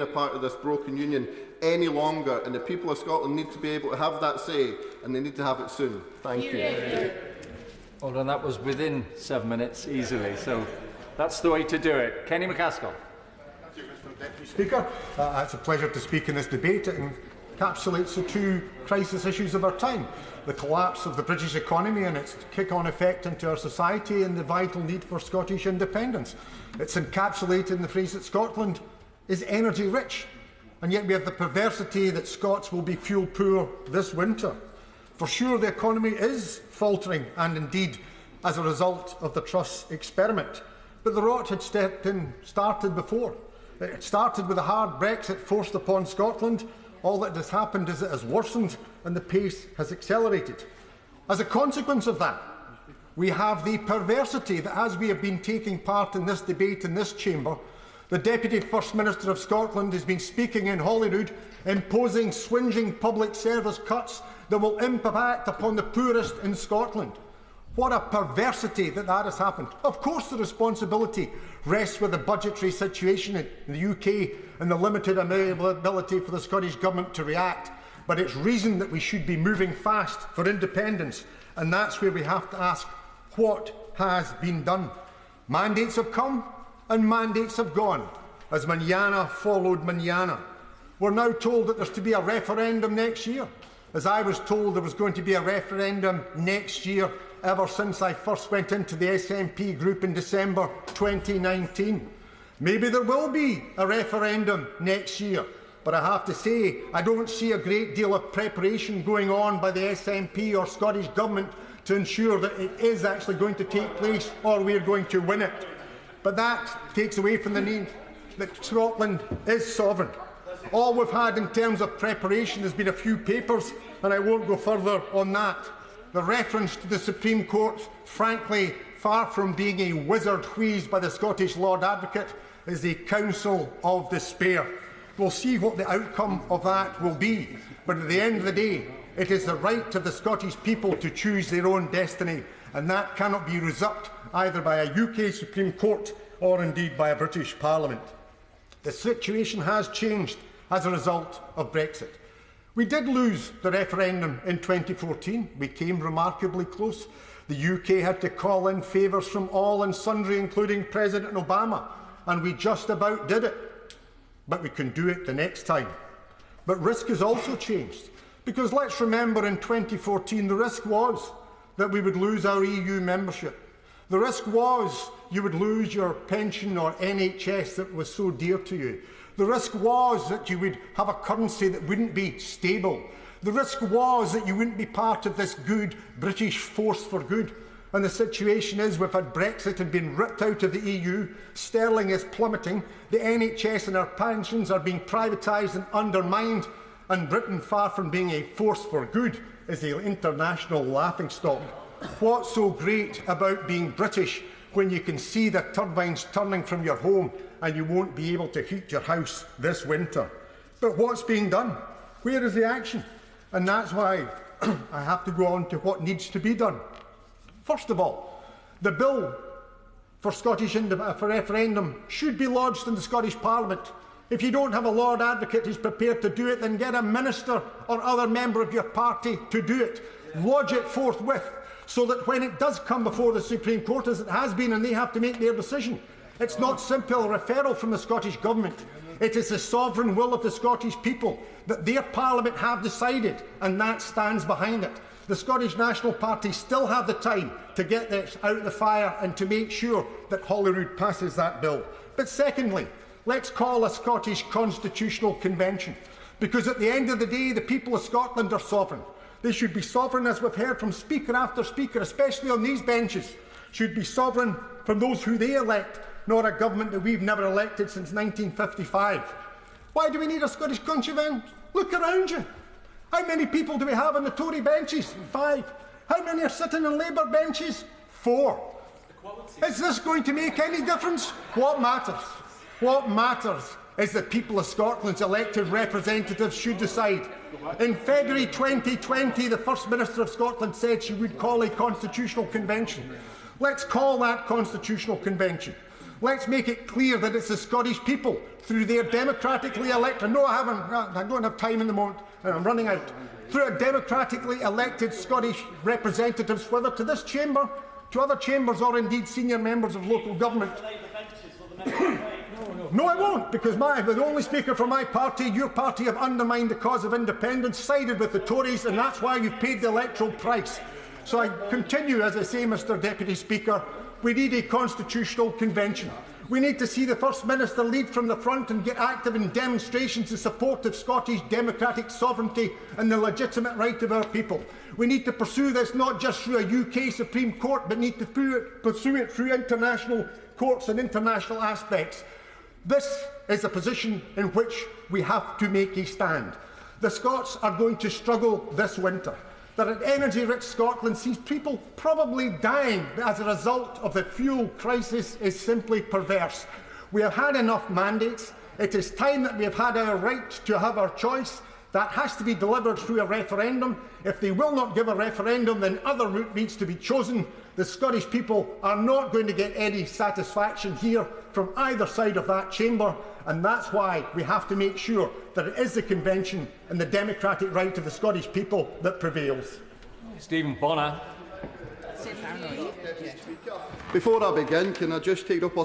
a part of this broken union any longer, and the people of Scotland need to be able to have that say, and they need to have it soon. Thank you. Well done. That was within 7 minutes easily, so that's the way to do it. Kenny Mackaskill. Thank you, Mr. Deputy Speaker. It's a pleasure to speak in this debate. It encapsulates the two crisis issues of our time: the collapse of the British economy and its kick-on effect into our society, and the vital need for Scottish independence. It's encapsulated in the phrase that Scotland is energy rich, and yet we have the perversity that Scots will be fuel poor this winter. For sure, the economy is faltering, and indeed as a result of the Truss experiment. But the rot had started before. It started with a hard Brexit forced upon Scotland. All that has happened is it has worsened and the pace has accelerated. As a consequence of that, we have the perversity that, as we have been taking part in this debate in this chamber, the Deputy First Minister of Scotland has been speaking in Holyrood, imposing swingeing public service cuts that will impact upon the poorest in Scotland. What a perversity that has happened. Of course, the responsibility rests with the budgetary situation in the UK and the limited ability for the Scottish Government to react. But it's reason that we should be moving fast for independence, and that's where we have to ask what has been done. Mandates have come and mandates have gone, as manana followed manana. We're now told that there's to be a referendum next year, as I was told there was going to be a referendum next year ever since I first went into the SNP group in December 2019. Maybe there will be a referendum next year, but I have to say I don't see a great deal of preparation going on by the SNP or Scottish Government to ensure that it is actually going to take place or we are going to win it. But that takes away from the need that Scotland is sovereign. All we've had in terms of preparation has been a few papers, and I won't go further on that. The reference to the Supreme Court, frankly, far from being a wizard wheezed by the Scottish Lord Advocate, is a counsel of despair. We'll see what the outcome of that will be, but at the end of the day, it is the right of the Scottish people to choose their own destiny, and that cannot be usurped either by a UK Supreme Court or indeed by a British Parliament. The situation has changed as a result of Brexit. We did lose the referendum in 2014. We came remarkably close. The UK had to call in favours from all and sundry, including President Obama, and we just about did it. But we can do it the next time. But risk has also changed, because let's remember in 2014 the risk was that we would lose our EU membership. The risk was you would lose your pension or NHS that was so dear to you. The risk was that you would have a currency that wouldn't be stable. The risk was that you wouldn't be part of this good British force for good. And the situation is we've had Brexit and been ripped out of the EU, sterling is plummeting, the NHS and our pensions are being privatised and undermined, and Britain, far from being a force for good, is the international laughingstock. What's so great about being British when you can see the turbines turning from your home and you won't be able to heat your house this winter? But what's being done? Where is the action? And that's why I have to go on to what needs to be done. First of all, the bill for for referendum should be lodged in the Scottish Parliament. If you don't have a Lord Advocate who's prepared to do it, then get a minister or other member of your party to do it. Lodge it forthwith, so that when it does come before the Supreme Court, as it has been, and they have to make their decision, it's not simply a referral from the Scottish Government. It is the sovereign will of the Scottish people that their Parliament have decided, and that stands behind it. The Scottish National Party still have the time to get this out of the fire and to make sure that Holyrood passes that bill. But secondly, let's call a Scottish Constitutional Convention, because at the end of the day, the people of Scotland are sovereign. They should be sovereign, as we've heard from speaker after speaker, especially on these benches, should be sovereign from those who they elect, not a government that we've never elected since 1955. Why do we need a Scottish Convention? Look around you. How many people do we have on the Tory benches? 5. How many are sitting on Labour benches? 4. Is this going to make any difference? What matters? What matters is that people of Scotland's elected representatives should decide. In February 2020, the First Minister of Scotland said she would call a constitutional convention. Let's call that constitutional convention. Let's make it clear that it's the Scottish people, through their democratically elected— no, I haven't, I don't have time in the moment, and I'm running out— through a democratically elected Scottish representatives, whether to this chamber, to other chambers, or indeed senior members of local government. No, I won't, because the only speaker for my party, your party, have undermined the cause of independence, sided with the Tories, and that's why you've paid the electoral price. So I continue, as I say, Mr Deputy Speaker, we need a constitutional convention. We need to see the First Minister lead from the front and get active in demonstrations in support of Scottish democratic sovereignty and the legitimate right of our people. We need to pursue this not just through a UK Supreme Court, but need to pursue it through international courts and international aspects. This is a position in which we have to make a stand. The Scots are going to struggle this winter. That an energy-rich Scotland sees people probably dying as a result of the fuel crisis is simply perverse. We have had enough mandates. It is time that we have had our right to have our choice. That has to be delivered through a referendum. If they will not give a referendum, then other route needs to be chosen. The Scottish people are not going to get any satisfaction here from either side of that chamber, and that's why we have to make sure that it is the convention and the democratic right of the Scottish people that prevails. Stephen Bonner. Before I begin, can I just take up